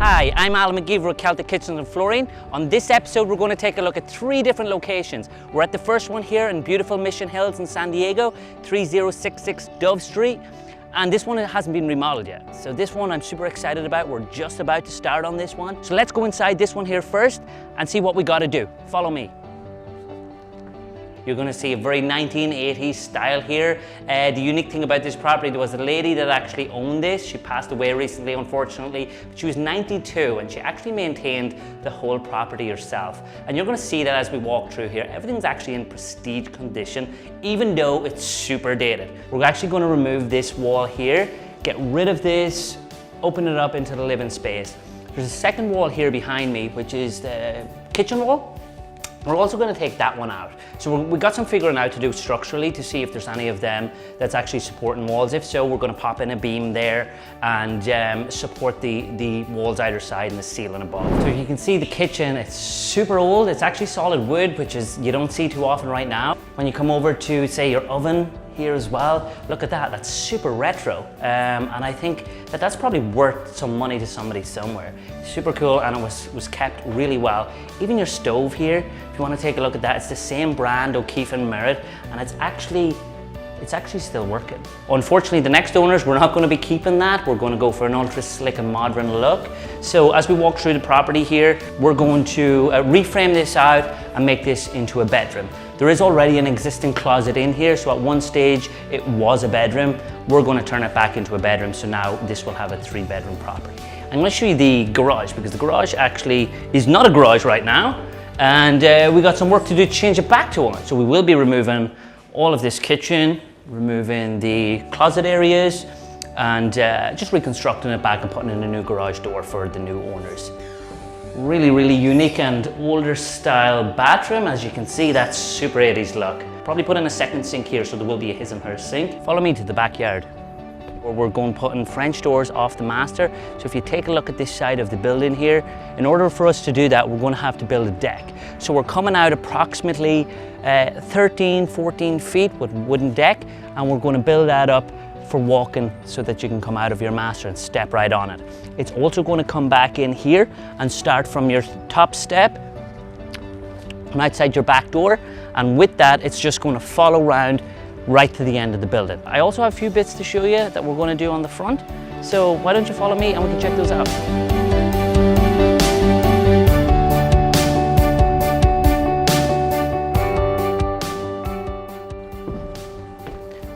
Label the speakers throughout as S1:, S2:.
S1: Hi, I'm Alan McGeever of Celtic Kitchens and Flooring. On this episode, we're going to take a look at 3 different locations. We're at the first one here in beautiful Mission Hills in San Diego, 3066 Dove Street. And this one hasn't been remodeled yet. So this one I'm super excited about. We're just about to start on this one. So let's go inside this one here first and see what we got to do. Follow me. You're going to see a very 1980s style here. The unique thing about this property, there was a lady that actually owned this. She passed away recently, unfortunately. But she was 92 and she actually maintained the whole property herself. And you're going to see that as we walk through here. Everything's actually in prestige condition, even though it's super dated. We're actually going to remove this wall here, get rid of this, open it up into the living space. There's a second wall here behind me, which is the kitchen wall. We're also going to take that one out. So we got some figuring out to do structurally to see if there's any of them that's actually supporting walls. If so, we're going to pop in a beam there and support the walls either side and the ceiling above. So you can see the kitchen, it's super old. It's actually solid wood, which is you don't see too often right now. When you come over to, say, your oven here as well, look at that, that's super retro. And I think that that's probably worth some money to somebody somewhere. Super cool, and it was kept really well. Even your stove here, if you want to take a look at that, it's the same brand, O'Keefe and Merritt, and it's actually still working. Unfortunately, the next owners, we're not going to be keeping that. We're going to go for an ultra slick and modern look. So as we walk through the property here, we're going to reframe this out and make this into a bedroom. There is already an existing closet in here, so at one stage it was a bedroom. We're going to turn it back into a bedroom, so now this will have a 3-bedroom property. I'm going to show you the garage, because the garage actually is not a garage right now, and we got some work to do to change it back to one. So we will be removing all of this kitchen, removing the closet areas, and just reconstructing it back and putting in a new garage door for the new owners. Really, really unique and older style bathroom. As you can see, that's super 80s look. Probably put in a second sink here, so there will be a his and her sink. Follow me to the backyard, where we're going putting French doors off the master. So if you take a look at this side of the building here, in order for us to do that, we're going to have to build a deck. So we're coming out approximately 13, 14 feet with wooden deck, and we're going to build that up for walking so that you can come out of your master and step right on it. It's also going to come back in here and start from your top step and outside your back door, and with that it's just going to follow around right to the end of the building. I also have a few bits to show you that we're going to do on the front, so why don't you follow me and we can check those out.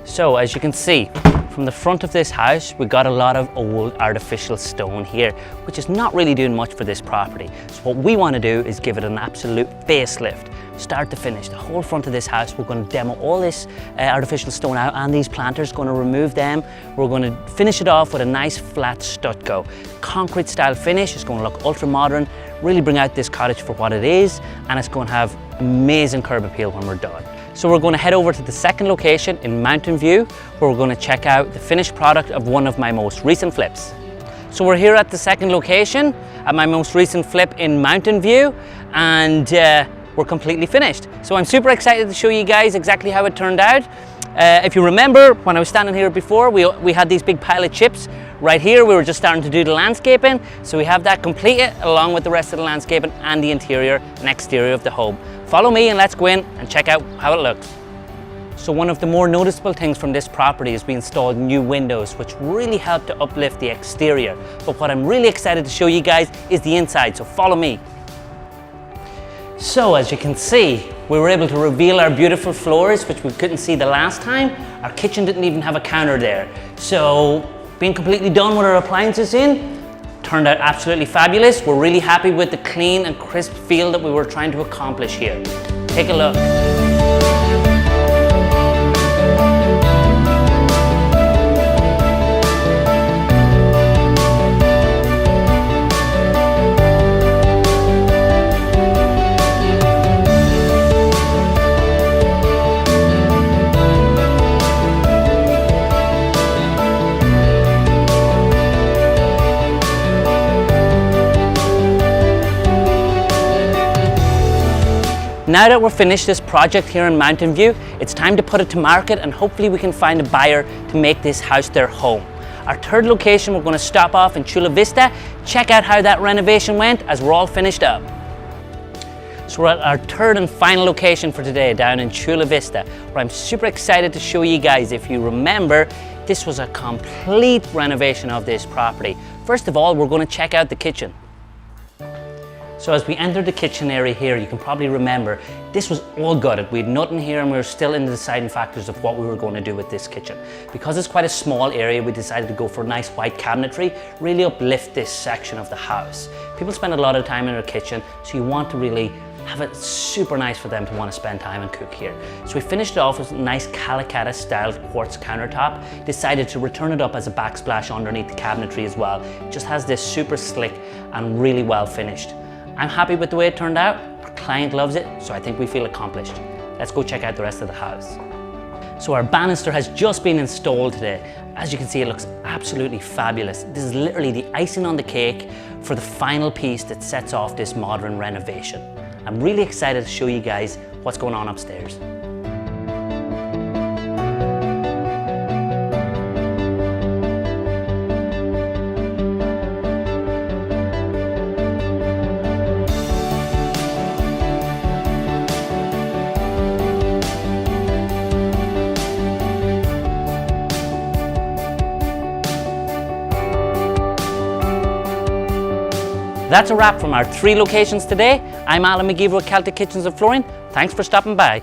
S1: So as you can see, from the front of this house, we got a lot of old artificial stone here, which is not really doing much for this property. So what we want to do is give it an absolute facelift, start to finish. The whole front of this house, we're going to demo all this artificial stone out, and these planters, going to remove them. We're going to finish it off with a nice flat stucco. Concrete style finish. It's going to look ultra modern, really bring out this cottage for what it is, and it's going to have amazing curb appeal when we're done. So we're going to head over to the second location in Mountain View, where we're going to check out the finished product of one of my most recent flips. So we're here at the second location at my most recent flip in Mountain View, and we're completely finished. So I'm super excited to show you guys exactly how it turned out. If you remember, when I was standing here before, we had these big pile of chips right here. We were just starting to do the landscaping, so we have that completed along with the rest of the landscaping and the interior and exterior of the home. Follow me and let's go in and check out how it looks. So one of the more noticeable things from this property is we installed new windows, which really helped to uplift the exterior. But what I'm really excited to show you guys is the inside, so follow me. So as you can see, we were able to reveal our beautiful floors, which we couldn't see the last time. Our kitchen didn't even have a counter there. So being completely done with our appliances in, turned out absolutely fabulous. We're really happy with the clean and crisp feel that we were trying to accomplish here. Take a look. Now that we're finished this project here in Mountain View, it's time to put it to market, and hopefully we can find a buyer to make this house their home. Our third location, we're going to stop off in Chula Vista, check out how that renovation went as we're all finished up. So we're at our third and final location for today, down in Chula Vista, where I'm super excited to show you guys. If you remember, this was a complete renovation of this property. First of all, we're going to check out the kitchen. So as we entered the kitchen area here, you can probably remember, this was all gutted. We had nothing here and we were still in the deciding factors of what we were going to do with this kitchen. Because it's quite a small area, we decided to go for nice white cabinetry, really uplift this section of the house. People spend a lot of time in their kitchen, so you want to really have it super nice for them to want to spend time and cook here. So we finished it off with a nice Calacatta style quartz countertop, decided to return it up as a backsplash underneath the cabinetry as well. It just has this super slick and really well finished. I'm happy with the way it turned out. Our client loves it, so I think we feel accomplished. Let's go check out the rest of the house. So our banister has just been installed today. As you can see, it looks absolutely fabulous. This is literally the icing on the cake for the final piece that sets off this modern renovation. I'm really excited to show you guys what's going on upstairs. That's a wrap from our 3 locations today. I'm Alan McGeever with Celtic Kitchens and Flooring. Thanks for stopping by.